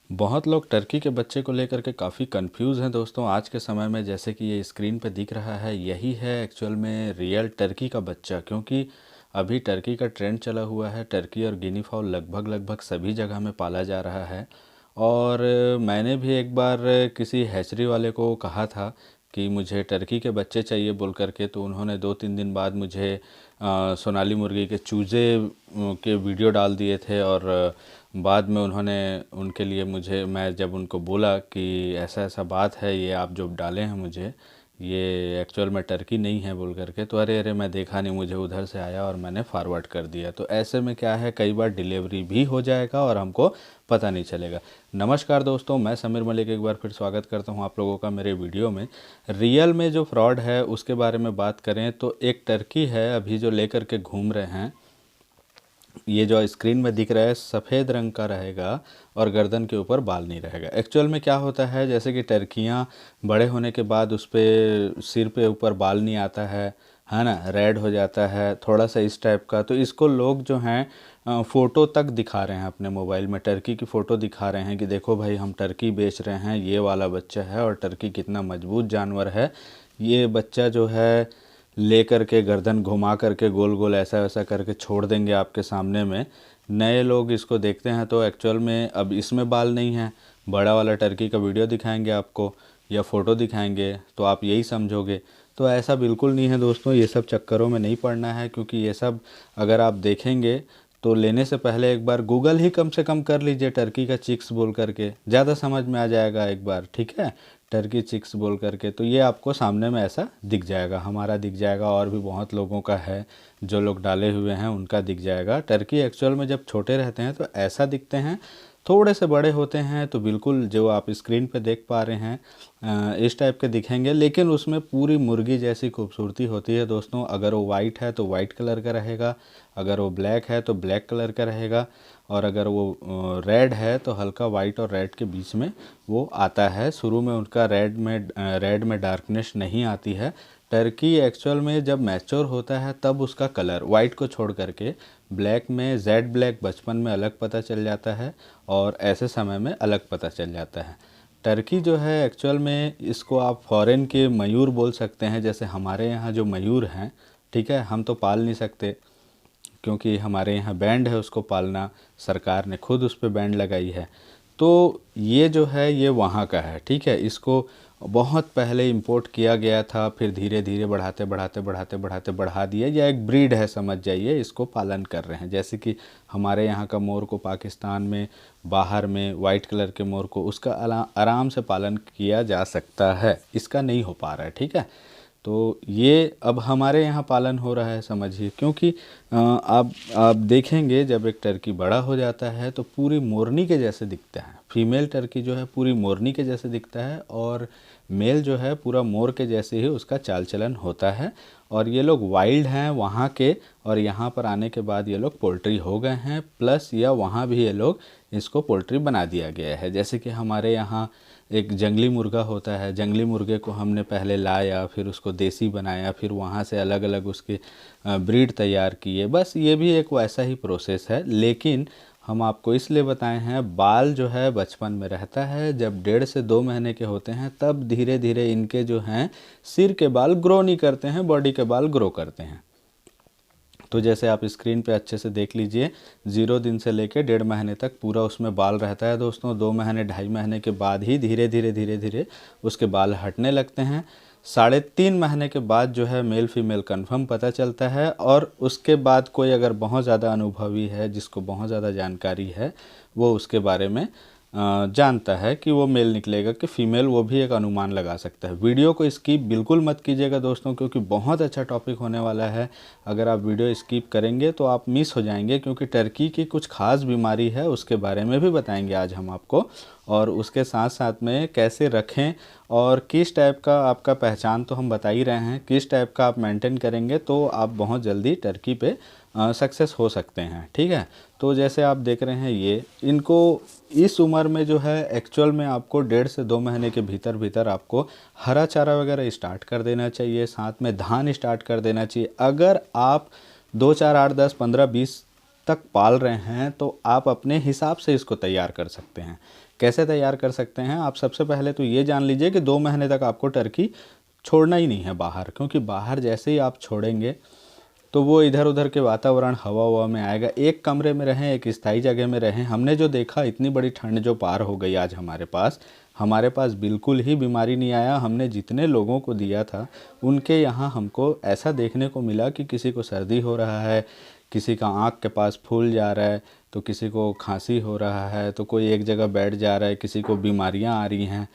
बहुत लोग टर्की के बच्चे को लेकर के काफ़ी कंफ्यूज हैं दोस्तों। आज के समय में जैसे कि ये स्क्रीन पे दिख रहा है, यही है एक्चुअल में रियल टर्की का बच्चा। क्योंकि अभी टर्की का ट्रेंड चला हुआ है, टर्की और गिनी फाउल लगभग लगभग सभी जगह में पाला जा रहा है। और मैंने भी एक बार किसी हैचरी वाले को कहा था कि मुझे टर्की के बच्चे चाहिए बोल करके, तो उन्होंने 2-3 दिन बाद मुझे सोनाली मुर्गी के चूज़े के वीडियो डाल दिए थे। और बाद में उन्होंने उनके लिए मैं जब उनको बोला कि ऐसा ऐसा बात है, ये आप जो डाले हैं मुझे, ये एक्चुअल में टर्की नहीं है बोल करके, तो अरे अरे मैं देखा नहीं, मुझे उधर से आया और मैंने फॉरवर्ड कर दिया। तो ऐसे में क्या है, कई बार डिलीवरी भी हो जाएगा और हमको पता नहीं चलेगा। नमस्कार दोस्तों, मैं समीर मलिक एक बार फिर स्वागत करता हूं आप लोगों का मेरे वीडियो में। रियल में जो फ्रॉड है उसके बारे में बात करें तो एक टर्की है अभी जो लेकर के घूम रहे हैं। ये जो स्क्रीन में दिख रहा है सफ़ेद रंग का रहेगा और गर्दन के ऊपर बाल नहीं रहेगा। एक्चुअल में क्या होता है, जैसे कि टर्कियाँ बड़े होने के बाद उस पे सिर पे ऊपर बाल नहीं आता है ना, रेड हो जाता है थोड़ा सा इस टाइप का। तो इसको लोग जो हैं फ़ोटो तक दिखा रहे हैं अपने मोबाइल में, टर्की की फ़ोटो दिखा रहे हैं कि देखो भाई हम टर्की बेच रहे हैं, ये वाला बच्चा है और टर्की कितना मजबूत जानवर है। ये बच्चा जो है लेकर के गर्दन घुमा करके गोल गोल ऐसा वैसा करके छोड़ देंगे आपके सामने में। नए लोग इसको देखते हैं तो एक्चुअल में अब इसमें बाल नहीं है। बड़ा वाला टर्की का वीडियो दिखाएंगे आपको या फ़ोटो दिखाएंगे तो आप यही समझोगे। तो ऐसा बिल्कुल नहीं है दोस्तों, ये सब चक्करों में नहीं पड़ना है। क्योंकि ये सब अगर आप देखेंगे तो लेने से पहले एक बार गूगल ही कम से कम कर लीजिए, टर्की का चिक्स बोल करके, ज़्यादा समझ में आ जाएगा एक बार, ठीक है। टर्की चिक्स बोल करके तो ये आपको सामने में ऐसा दिख जाएगा, हमारा दिख जाएगा और भी बहुत लोगों का है जो लोग डाले हुए हैं उनका दिख जाएगा। टर्की एक्चुअल में जब छोटे रहते हैं तो ऐसा दिखते हैं, थोड़े से बड़े होते हैं तो बिल्कुल जो आप स्क्रीन पे देख पा रहे हैं इस टाइप के दिखेंगे। लेकिन उसमें पूरी मुर्गी जैसी खूबसूरती होती है दोस्तों। अगर वो वाइट है तो वाइट कलर का रहेगा, अगर वो ब्लैक है तो ब्लैक कलर का रहेगा, और अगर वो रेड है तो हल्का वाइट और रेड के बीच में वो आता है। शुरू में उनका रेड में डार्कनेस नहीं आती है। टर्की एक्चुअल में जब मैच्योर होता है तब उसका कलर वाइट को छोड़ करके ब्लैक में, जेड ब्लैक बचपन में अलग पता चल जाता है और ऐसे समय में अलग पता चल जाता है। टर्की जो है एक्चुअल में इसको आप फॉरेन के मयूर बोल सकते हैं। जैसे हमारे यहाँ जो मयूर हैं, ठीक है, हम तो पाल नहीं सकते क्योंकि हमारे यहाँ बैंड है उसको पालना, सरकार ने खुद उस पर बैंड लगाई है। तो ये जो है ये वहाँ का है, ठीक है। इसको बहुत पहले इंपोर्ट किया गया था, फिर धीरे धीरे बढ़ाते बढ़ाते बढ़ाते बढ़ाते बढ़ा दिया, या एक ब्रीड है समझ जाइए, इसको पालन कर रहे हैं। जैसे कि हमारे यहाँ का मोर को पाकिस्तान में बाहर में वाइट कलर के मोर को उसका आराम से पालन किया जा सकता है, इसका नहीं हो पा रहा है, ठीक है। तो ये अब हमारे यहाँ पालन हो रहा है समझिए। क्योंकि आप देखेंगे जब एक टर्की बड़ा हो जाता है तो पूरी मोरनी के जैसे दिखता है। फीमेल टर्की जो है पूरी मोरनी के जैसे दिखता है और मेल जो है पूरा मोर के जैसे ही उसका चाल चलन होता है। और ये लोग वाइल्ड हैं वहाँ के, और यहाँ पर आने के बाद ये लोग पोल्ट्री हो गए हैं, प्लस या वहाँ भी ये लोग इसको पोल्ट्री बना दिया गया है। जैसे कि हमारे यहाँ एक जंगली मुर्गा होता है, जंगली मुर्गे को हमने पहले लाया, फिर उसको देसी बनाया, फिर वहाँ से अलग अलग उसके ब्रीड तैयार किए। बस ये भी एक वैसा ही प्रोसेस है, लेकिन हम आपको इसलिए बताए हैं बाल जो है बचपन में रहता है। जब 1.5 से 2 महीने के होते हैं तब धीरे धीरे इनके जो हैं सिर के बाल ग्रो नहीं करते हैं, बॉडी के बाल ग्रो करते हैं। तो जैसे आप स्क्रीन पे अच्छे से देख लीजिए, 0 दिन से लेके 1.5 महीने तक पूरा उसमें बाल रहता है दोस्तों। 2 महीने 2.5 महीने के बाद ही धीरे धीरे धीरे धीरे उसके बाल हटने लगते हैं। 3.5 महीने के बाद जो है मेल फीमेल कंफर्म पता चलता है। और उसके बाद कोई अगर बहुत ज़्यादा अनुभवी है, जिसको बहुत ज़्यादा जानकारी है, वो उसके बारे में जानता है कि वो मेल निकलेगा कि फ़ीमेल, वो भी एक अनुमान लगा सकता है। वीडियो को स्किप बिल्कुल मत कीजिएगा दोस्तों, क्योंकि बहुत अच्छा टॉपिक होने वाला है। अगर आप वीडियो स्किप करेंगे तो आप मिस हो जाएंगे, क्योंकि टर्की की कुछ खास बीमारी है उसके बारे में भी बताएंगे आज हम आपको। और उसके साथ साथ में कैसे रखें और किस टाइप का आपका पहचान तो हम बता ही रहे हैं, किस टाइप का आप मेंटेन करेंगे तो आप बहुत जल्दी टर्की पे सक्सेस हो सकते हैं, ठीक है। तो जैसे आप देख रहे हैं ये इनको इस उम्र में जो है एक्चुअल में आपको 1.5 से 2 महीने के भीतर भीतर आपको हरा चारा वगैरह स्टार्ट कर देना चाहिए, साथ में धान स्टार्ट कर देना चाहिए। अगर आप 2, 4, 8, 10, 15, 20 तक पाल रहे हैं तो आप अपने हिसाब से इसको तैयार कर सकते हैं। कैसे तैयार कर सकते हैं? आप सबसे पहले तो ये जान लीजिए कि 2 महीने तक आपको टर्की छोड़ना ही नहीं है बाहर, क्योंकि बाहर जैसे ही आप छोड़ेंगे तो वो इधर उधर के वातावरण हवा ववा में आएगा। एक कमरे में रहें, एक स्थायी जगह में रहें। हमने जो देखा, इतनी बड़ी ठंड जो पार हो गई आज हमारे पास बिल्कुल ही बीमारी नहीं आया। हमने जितने लोगों को दिया था उनके यहाँ हमको ऐसा देखने को मिला कि किसी को सर्दी हो रहा है, किसी का आँख के पास फूल जा रहा है, तो किसी को खांसी हो रहा है, तो कोई एक जगह बैठ जा रहा है, किसी को बीमारियाँ आ रही हैं।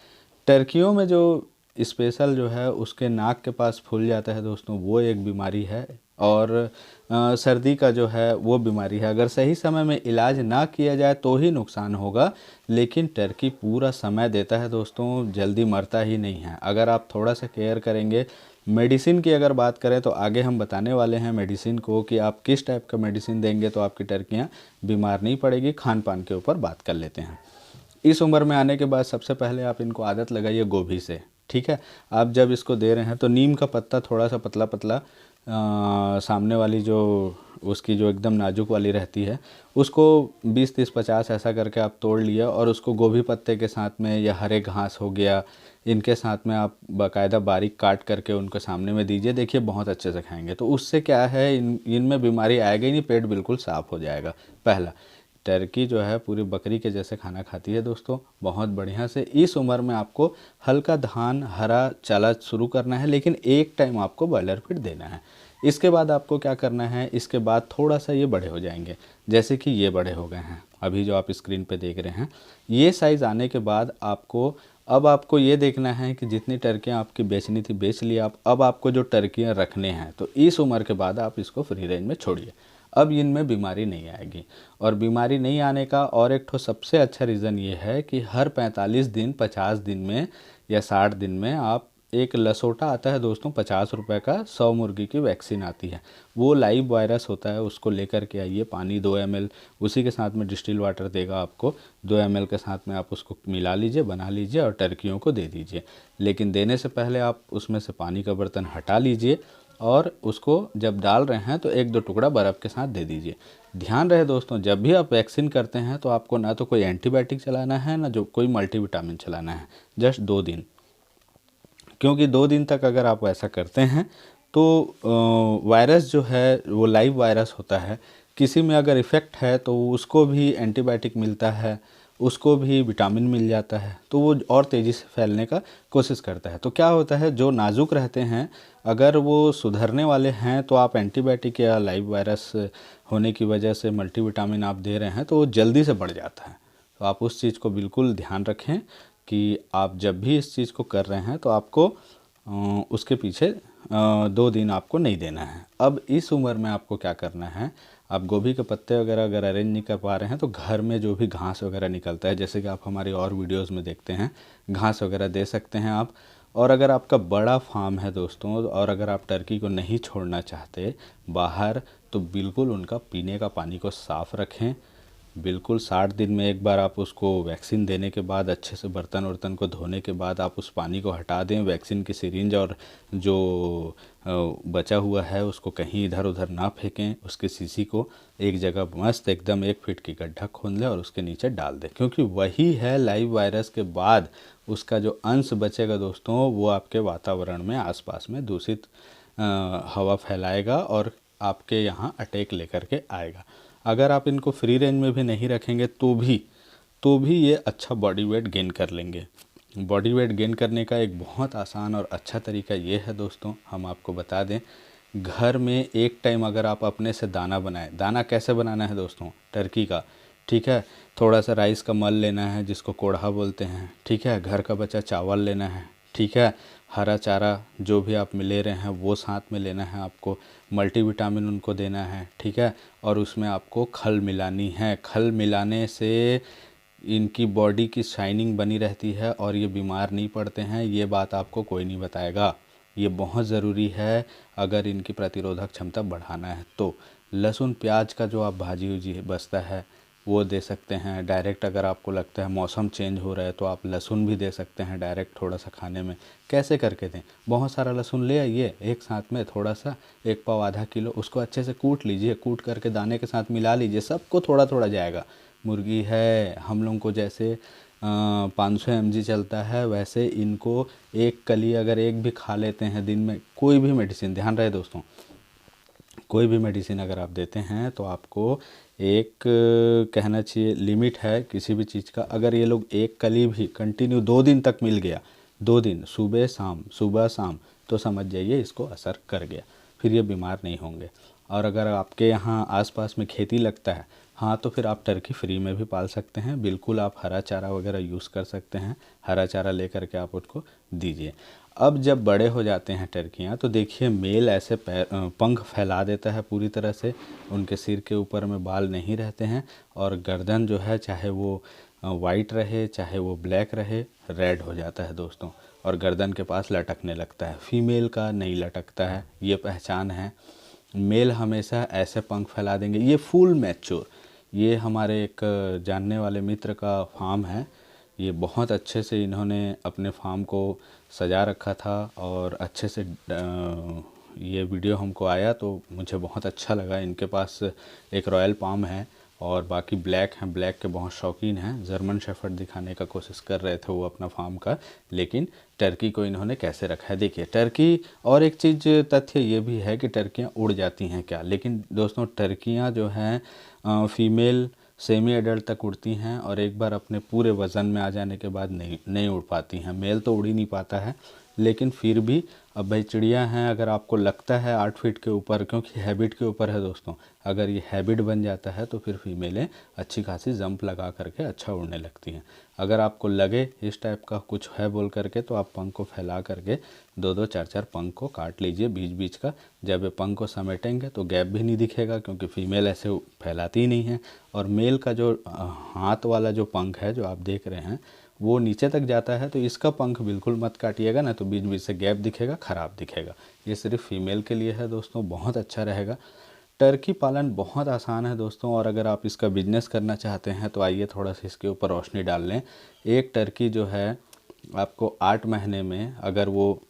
टर्कियों में जो स्पेशल जो है उसके नाक के पास फूल जाता है दोस्तों, वो एक बीमारी है। और सर्दी का जो है वो बीमारी है। अगर सही समय में इलाज ना किया जाए तो ही नुकसान होगा, लेकिन टर्की पूरा समय देता है दोस्तों, जल्दी मरता ही नहीं है अगर आप थोड़ा सा केयर करेंगे। मेडिसिन की अगर बात करें तो आगे हम बताने वाले हैं मेडिसिन को कि आप किस टाइप का मेडिसिन देंगे तो आपकी टर्कियाँ बीमार नहीं पड़ेगी। खान पान के ऊपर बात कर लेते हैं। इस उम्र में आने के बाद सबसे पहले आप इनको आदत लगाइए गोभी से, ठीक है। आप जब इसको दे रहे हैं तो नीम का पत्ता थोड़ा सा पतला पतला सामने वाली जो उसकी जो एकदम नाजुक वाली रहती है उसको 20 30 50 ऐसा करके आप तोड़ लिया और उसको गोभी पत्ते के साथ में या हरे घास हो गया इनके साथ में आप बाकायदा बारीक काट करके उनके सामने में दीजिए। देखिए बहुत अच्छे से खाएंगे तो उससे क्या है, इनमें बीमारी आएगी ही नहीं, पेट बिल्कुल साफ़ हो जाएगा। पहला, टर्की जो है पूरी बकरी के जैसे खाना खाती है दोस्तों, बहुत बढ़िया से। इस उम्र में आपको हल्का धान हरा चारा शुरू करना है, लेकिन एक टाइम आपको बॉयलर फीड देना है। इसके बाद आपको क्या करना है, इसके बाद थोड़ा सा ये बड़े हो जाएंगे, जैसे कि ये बड़े हो गए हैं अभी जो आप स्क्रीन पे देख रहे हैं। ये साइज़ आने के बाद आपको ये देखना है कि जितनी टर्कियाँ आपकी बेचनी थी बेच लिया आप। अब आपको जो टर्कियाँ रखने हैं तो इस उम्र के बाद आप इसको फ्री रेंज में छोड़िए। अब इनमें बीमारी नहीं आएगी। और बीमारी नहीं आने का और एक ठो सबसे अच्छा रीज़न ये है कि हर 45 दिन 50 दिन में या 60 दिन में आप एक लसोटा आता है दोस्तों 50 रुपए का, 100 मुर्गी की वैक्सीन आती है। वो लाइव वायरस होता है, उसको लेकर के आइए। पानी 2 ml उसी के साथ में डिस्टिल वाटर देगा आपको, 2 ml के साथ में आप उसको मिला लीजिए, बना लीजिए और टर्कियों को दे दीजिए। लेकिन देने से पहले आप उसमें से पानी का बर्तन हटा लीजिए और उसको जब डाल रहे हैं तो 1-2 टुकड़ा बर्फ़ के साथ दे दीजिए। ध्यान रहे दोस्तों, जब भी आप वैक्सीन करते हैं तो आपको ना तो कोई एंटीबायोटिक चलाना है ना जो कोई मल्टीविटामिन चलाना है, जस्ट 2 दिन। क्योंकि 2 दिन तक अगर आप ऐसा करते हैं तो वायरस जो है वो लाइव वायरस होता है, किसी में अगर इफ़ेक्ट है तो उसको भी एंटीबायोटिक मिलता है, उसको भी विटामिन मिल जाता है, तो वो और तेज़ी से फैलने का कोशिश करता है। तो क्या होता है, जो नाजुक रहते हैं अगर वो सुधरने वाले हैं तो आप एंटीबायोटिक या लाइव वायरस होने की वजह से मल्टीविटामिन आप दे रहे हैं तो वो जल्दी से बढ़ जाता है। तो आप उस चीज़ को बिल्कुल ध्यान रखें कि आप जब भी इस चीज़ को कर रहे हैं तो आपको उसके पीछे 2 दिन आपको नहीं देना है। अब इस उम्र में आपको क्या करना है, आप गोभी के पत्ते वगैरह अगर अरेंज नहीं कर पा रहे हैं तो घर में जो भी घास वगैरह निकलता है, जैसे कि आप हमारी और वीडियोस में देखते हैं, घास वगैरह दे सकते हैं आप। और अगर आपका बड़ा फार्म है दोस्तों और अगर आप टर्की को नहीं छोड़ना चाहते बाहर तो बिल्कुल उनका पीने का पानी को साफ़ रखें। बिल्कुल 60 दिन में एक बार आप उसको वैक्सीन देने के बाद अच्छे से बर्तन वर्तन को धोने के बाद आप उस पानी को हटा दें। वैक्सीन की सिरिंज और जो बचा हुआ है उसको कहीं इधर उधर ना फेंकें। उसके शीशी को एक जगह मस्त एकदम 1 फीट की गड्ढा खोद लें और उसके नीचे डाल दें, क्योंकि वही है लाइव वायरस के बाद उसका जो अंश बचेगा दोस्तों वो आपके वातावरण में आसपास में दूषित हवा फैलाएगा और आपके यहाँ अटैक लेकर के आएगा। अगर आप इनको फ्री रेंज में भी नहीं रखेंगे तो भी ये अच्छा बॉडी वेट गेन कर लेंगे। बॉडी वेट गेन करने का एक बहुत आसान और अच्छा तरीका ये है दोस्तों, हम आपको बता दें, घर में एक टाइम अगर आप अपने से दाना बनाएं। दाना कैसे बनाना है दोस्तों, टर्की का, ठीक है। थोड़ा सा राइस का मल लेना है जिसको कोढ़ा बोलते हैं, ठीक है। घर का बचा चावल लेना है, ठीक है। हरा चारा जो भी आप ले रहे हैं वो साथ में लेना है आपको। मल्टीविटामिन उनको देना है, ठीक है। और उसमें आपको खल मिलानी है। खल मिलाने से इनकी बॉडी की शाइनिंग बनी रहती है और ये बीमार नहीं पड़ते हैं। ये बात आपको कोई नहीं बताएगा, ये बहुत ज़रूरी है अगर इनकी प्रतिरोधक क्षमता बढ़ाना है तो। लहसुन प्याज का जो आप भाजी उजी बचता है वो दे सकते हैं डायरेक्ट। अगर आपको लगता है मौसम चेंज हो रहा है तो आप लहसुन भी दे सकते हैं डायरेक्ट थोड़ा सा खाने में। कैसे करके दें, बहुत सारा लहसुन ले आइए एक साथ में, थोड़ा सा 1 पाव आधा किलो, उसको अच्छे से कूट लीजिए, कूट करके दाने के साथ मिला लीजिए, सबको थोड़ा थोड़ा जाएगा। मुर्गी है हम लोगों को जैसे 500 mg चलता है, वैसे इनको एक कली अगर एक भी खा लेते हैं दिन में, कोई भी मेडिसिन, ध्यान रहे दोस्तों, कोई भी मेडिसिन अगर आप देते हैं तो आपको एक कहना चाहिए लिमिट है किसी भी चीज़ का। अगर ये लोग एक कली भी कंटिन्यू 2 दिन तक मिल गया, 2 दिन सुबह शाम सुबह शाम, तो समझ जाइए इसको असर कर गया, फिर ये बीमार नहीं होंगे। और अगर आपके यहाँ आसपास में खेती लगता है, हाँ, तो फिर आप टर्की फ्री में भी पाल सकते हैं, बिल्कुल आप हरा चारा वगैरह यूज़ कर सकते हैं, हरा चारा ले करके आप उसको दीजिए। अब जब बड़े हो जाते हैं टर्कियाँ तो देखिए मेल ऐसे पंख फैला देता है पूरी तरह से, उनके सिर के ऊपर में बाल नहीं रहते हैं, और गर्दन जो है चाहे वो वाइट रहे चाहे वो ब्लैक रहे, रेड हो जाता है दोस्तों, और गर्दन के पास लटकने लगता है। फीमेल का नहीं लटकता है, ये पहचान है। मेल हमेशा ऐसे पंख फैला देंगे, ये फुल मैच्योर। ये हमारे एक जानने वाले मित्र का फार्म है, ये बहुत अच्छे से इन्होंने अपने फार्म को सजा रखा था, और अच्छे से ये वीडियो हमको आया तो मुझे बहुत अच्छा लगा। इनके पास एक रॉयल पाम है और बाकी ब्लैक हैं, ब्लैक के बहुत शौकीन हैं। जर्मन शेफर्ड दिखाने का कोशिश कर रहे थे वो अपना फार्म का, लेकिन टर्की को इन्होंने कैसे रखा है देखिए। टर्की, और एक चीज़ तथ्य ये भी है कि टर्कियाँ उड़ जाती हैं क्या, लेकिन दोस्तों टर्कियाँ जो हैं फीमेल सेमी एडल्ट तक उड़ती हैं, और एक बार अपने पूरे वज़न में आ जाने के बाद नहीं उड़ पाती हैं। मेल तो उड़ ही नहीं पाता है, लेकिन फिर भी अब भाई चिड़िया हैं, अगर आपको लगता है 8 फीट के ऊपर, क्योंकि हैबिट के ऊपर है दोस्तों, अगर ये हैबिट बन जाता है तो फिर फीमेलें अच्छी खासी जंप लगा करके अच्छा उड़ने लगती हैं। अगर आपको लगे इस टाइप का कुछ है बोल करके, तो आप पंख को फैला करके 2-2 4-4 पंख को काट लीजिए बीच बीच का। जब ये पंख को समेटेंगे तो गैप भी नहीं दिखेगा, क्योंकि फीमेल ऐसे फैलाती ही नहीं है। और मेल का जो हाथ वाला जो पंख है जो आप देख रहे हैं वो नीचे तक जाता है, तो इसका पंख बिल्कुल मत काटिएगा ना, तो बीच बीच से गैप दिखेगा, ख़राब दिखेगा। ये सिर्फ फीमेल के लिए है दोस्तों, बहुत अच्छा रहेगा। टर्की पालन बहुत आसान है दोस्तों, और अगर आप इसका बिजनेस करना चाहते हैं तो आइए थोड़ा सा इसके ऊपर रोशनी डाल लें। एक टर्की जो है आपको 8 महीने में अगर वो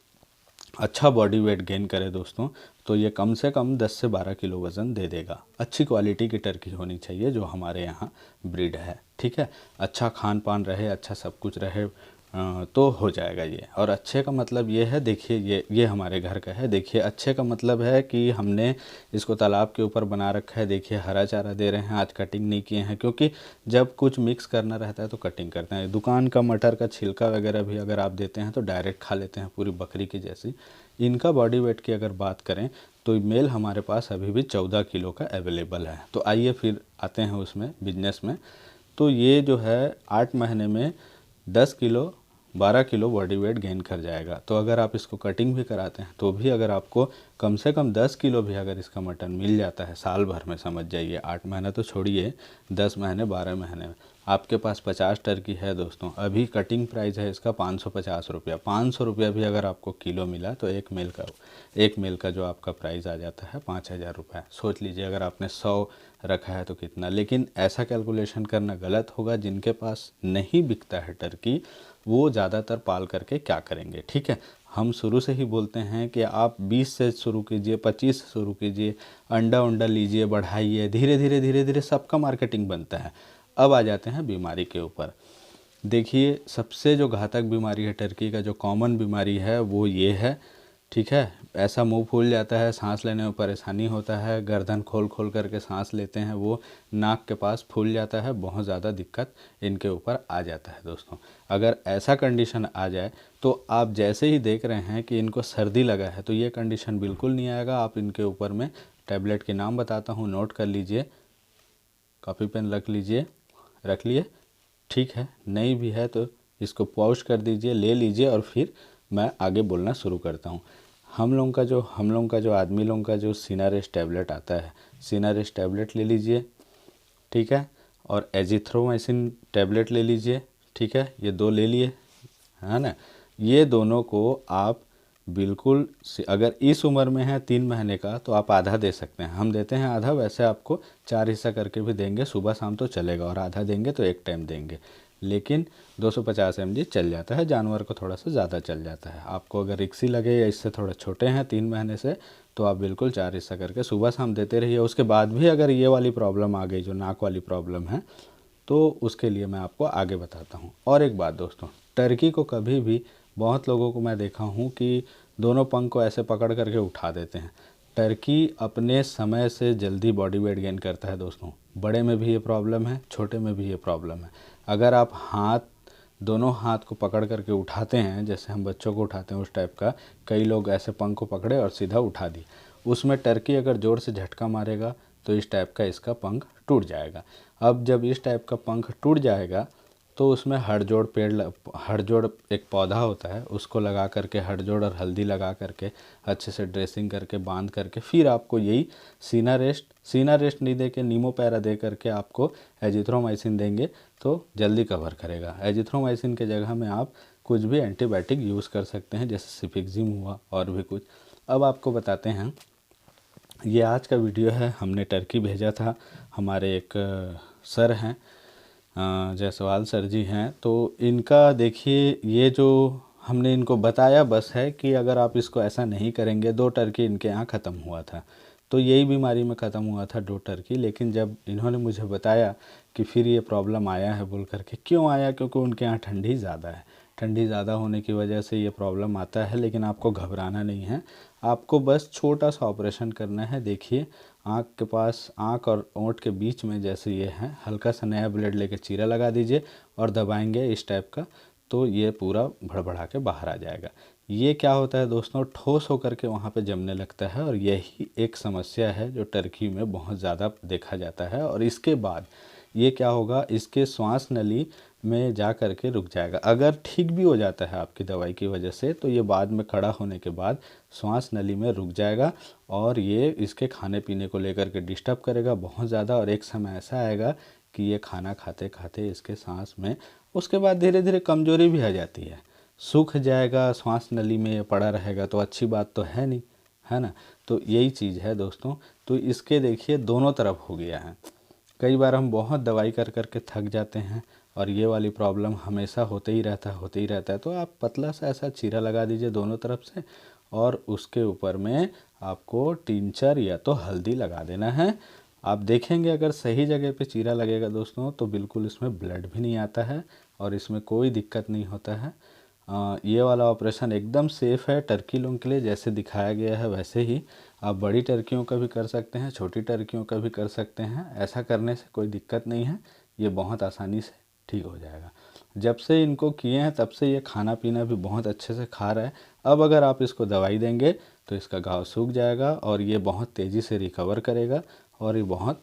अच्छा बॉडी वेट गेन करे दोस्तों, तो ये कम से कम 10 से 12 किलो वज़न दे देगा। अच्छी क्वालिटी की टर्की होनी चाहिए जो हमारे यहाँ ब्रीड है, ठीक है। अच्छा खान पान रहे, अच्छा सब कुछ रहे, तो हो जाएगा ये। और अच्छे का मतलब ये है, देखिए ये हमारे घर का है, देखिए अच्छे का मतलब है कि हमने इसको तालाब के ऊपर बना रखा है। देखिए हरा चारा दे रहे हैं, आज कटिंग नहीं किए हैं, क्योंकि जब कुछ मिक्स करना रहता है तो कटिंग करते हैं। दुकान का मटर का छिलका वगैरह भी अगर आप देते हैं तो डायरेक्ट खा लेते हैं, पूरी बकरी की जैसी। इनका बॉडी वेट की अगर बात करें तो मेल हमारे पास अभी भी 14 किलो का अवेलेबल है। तो आइए फिर आते हैं उसमें बिजनेस में। तो ये जो है 8 महीने में 10 kilo 12 kilo body weight gain कर जाएगा। तो अगर आप इसको कटिंग भी कराते हैं तो भी अगर आपको कम से कम 10 किलो भी अगर इसका मटन मिल जाता है साल भर में, समझ जाइए 8 महीना तो छोड़िए, 10 महीने 12 महीने में आपके पास 50 टर्की है दोस्तों। अभी कटिंग प्राइस है इसका 550 रुपया। 500 रुपया भी अगर आपको किलो मिला तो एक मेल का जो आपका प्राइस आ जाता है 5000 रुपये। सोच लीजिए अगर आपने 100 रखा है तो कितना। लेकिन ऐसा कैलकुलेशन करना गलत होगा, जिनके पास नहीं बिकता है टर्की वो ज़्यादातर पाल करके क्या करेंगे, ठीक है। हम शुरू से ही बोलते हैं कि आप 20 से शुरू कीजिए, 25 से शुरू कीजिए, अंडा लीजिए, बढ़ाइए, धीरे धीरे सबका मार्केटिंग बनता है। अब आ जाते हैं बीमारी के ऊपर। देखिए सबसे जो घातक बीमारी है टर्की का, जो कॉमन बीमारी है वो ये है, ठीक है। ऐसा मुंह फूल जाता है, सांस लेने में परेशानी होता है, गर्दन खोल खोल करके सांस लेते हैं, वो नाक के पास फूल जाता है, बहुत ज़्यादा दिक्कत इनके ऊपर आ जाता है दोस्तों। अगर ऐसा कंडीशन आ जाए तो आप जैसे ही देख रहे हैं कि इनको सर्दी लगा है, तो ये कंडीशन बिल्कुल नहीं आएगा। आप इनके ऊपर में टैबलेट के नाम बताता हूँ, नोट कर लीजिए, कॉपी पेन रख लीजिए, रख लिए, ठीक है। नहीं भी है तो इसको पॉज कर दीजिए, ले लीजिए, और फिर मैं आगे बोलना शुरू करता हूँ। हम लोगों का जो आदमी लोगों का जो सिनारेस्ट टैबलेट आता है, सिनारेस्ट टैबलेट ले लीजिए, ठीक है। और एजिथ्रोमाइसिन टैबलेट ले लीजिए, ठीक है। ये 2 ले लिए, है ना। ये दोनों को आप बिल्कुल अगर इस उम्र में है 3 महीने का तो आप आधा दे सकते हैं, हम देते हैं आधा। वैसे आपको 4 हिस्सा करके भी देंगे, सुबह शाम तो चलेगा, और आधा देंगे तो एक टाइम देंगे। लेकिन 250 mg चल जाता है, जानवर को थोड़ा सा ज़्यादा चल जाता है। आपको अगर रिक्सी लगे या इससे थोड़ा छोटे हैं 3 महीने से, तो आप बिल्कुल 4 हिस्सा करके सुबह शाम देते रहिए। उसके बाद भी अगर ये वाली प्रॉब्लम आ गई, जो नाक वाली प्रॉब्लम है, तो उसके लिए मैं आपको आगे बताता हूँ। और एक बात दोस्तों, टर्की को कभी भी, बहुत लोगों को मैं देखा हूँ कि दोनों पंख को ऐसे पकड़ करके उठा देते हैं। टर्की अपने समय से जल्दी बॉडी वेट गेन करता है दोस्तों। बड़े में भी ये प्रॉब्लम है, छोटे में भी ये प्रॉब्लम है। अगर आप दोनों हाथ को पकड़ करके उठाते हैं, जैसे हम बच्चों को उठाते हैं उस टाइप का, कई लोग ऐसे पंख को पकड़े और सीधा उठा दी, उसमें टर्की अगर ज़ोर से झटका मारेगा तो इस टाइप का इसका पंख टूट जाएगा। अब जब इस टाइप का पंख टूट जाएगा तो उसमें हड़जोड़ एक पौधा होता है, उसको लगा करके, हड़जोड़ और हल्दी लगा करके अच्छे से ड्रेसिंग करके बांध करके, फिर आपको यही सीना रेस्ट नहीं दे के नीमो पैरा दे करके आपको एजिथ्रोमाइसिन देंगे तो जल्दी कवर करेगा। एजिथ्रोमाइसिन के जगह में आप कुछ भी एंटीबायोटिक यूज़ कर सकते हैं, जैसे सिफिक्जिम हुआ और भी कुछ। अब आपको बताते हैं, ये आज का वीडियो है, हमने टर्की भेजा था। हमारे एक सर हैं, जायसवाल सर जी हैं, तो इनका देखिए, ये जो हमने इनको बताया बस है कि अगर आप इसको ऐसा नहीं करेंगे, 2 टर्की इनके यहाँ ख़त्म हुआ था, तो यही बीमारी में ख़त्म हुआ था 2 टर्की। लेकिन जब इन्होंने मुझे बताया कि फिर ये प्रॉब्लम आया है बोल करके, क्यों आया, क्योंकि उनके यहाँ ठंडी ज़्यादा है, ठंडी ज़्यादा होने की वजह से ये प्रॉब्लम आता है। लेकिन आपको घबराना नहीं है, आपको बस छोटा सा ऑपरेशन करना है। देखिए, आँख के पास, आँख और ओंठ के बीच में जैसे ये है, हल्का सा नया ब्लेड लेके चीरा लगा दीजिए और दबाएंगे इस टाइप का, तो ये पूरा भड़बड़ा के बाहर आ जाएगा। ये क्या होता है दोस्तों, ठोस होकर के वहाँ पे जमने लगता है, और यही एक समस्या है जो टर्की में बहुत ज़्यादा देखा जाता है। और इसके बाद ये क्या होगा, इसके श्वास नली में जा कर के रुक जाएगा। अगर ठीक भी हो जाता है आपकी दवाई की वजह से, तो ये बाद में खड़ा होने के बाद श्वास नली में रुक जाएगा, और ये इसके खाने पीने को लेकर के डिस्टर्ब करेगा बहुत ज़्यादा। और एक समय ऐसा आएगा कि ये खाना खाते खाते इसके सांस में, उसके बाद धीरे धीरे कमज़ोरी भी आ जाती है, सूख जाएगा, श्वास नली में पड़ा रहेगा, तो अच्छी बात तो है नहीं, है ना। तो यही चीज़ है दोस्तों। तो इसके देखिए दोनों तरफ हो गया है। कई बार हम बहुत दवाई कर कर के थक जाते हैं, और ये वाली प्रॉब्लम हमेशा होते ही रहता है। तो आप पतला सा ऐसा चीरा लगा दीजिए दोनों तरफ से, और उसके ऊपर में आपको टिंचर या तो हल्दी लगा देना है। आप देखेंगे अगर सही जगह पे चीरा लगेगा दोस्तों, तो बिल्कुल इसमें ब्लड भी नहीं आता है और इसमें कोई दिक्कत नहीं होता है। ये वाला ऑपरेशन एकदम सेफ़ है टर्की लोगों के लिए, जैसे दिखाया गया है वैसे ही आप बड़ी टर्कियों का भी कर सकते हैं, छोटी टर्कियों का भी कर सकते हैं। ऐसा करने से कोई दिक्कत नहीं है, ये बहुत आसानी से ठीक हो जाएगा। जब से इनको किए हैं तब से ये खाना पीना भी बहुत अच्छे से खा रहा है। अब अगर आप इसको दवाई देंगे तो इसका घाव सूख जाएगा और ये बहुत तेज़ी से रिकवर करेगा, और ये बहुत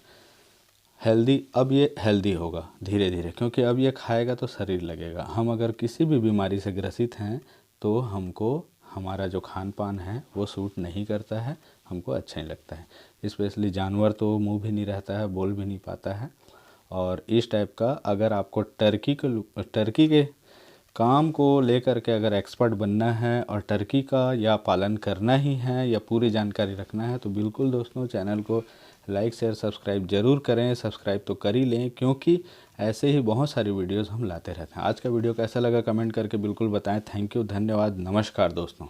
अब ये हेल्दी होगा धीरे धीरे, क्योंकि अब ये खाएगा तो शरीर लगेगा। हम अगर किसी भी बीमारी से ग्रसित हैं तो हमको हमारा जो खान पान है वो सूट नहीं करता है, हमको अच्छा नहीं लगता है। स्पेशली जानवर तो मुंह भी नहीं रहता है, बोल भी नहीं पाता है। और इस टाइप का अगर आपको टर्की के काम को लेकर के अगर एक्सपर्ट बनना है और टर्की का या पालन करना ही है या पूरी जानकारी रखना है, तो बिल्कुल दोस्तों चैनल को लाइक शेयर सब्सक्राइब ज़रूर करें। सब्सक्राइब तो कर ही लें, क्योंकि ऐसे ही बहुत सारी वीडियोस हम लाते रहते हैं। आज का वीडियो कैसा लगा कमेंट करके बिल्कुल बताएं। थैंक यू, धन्यवाद, नमस्कार दोस्तों।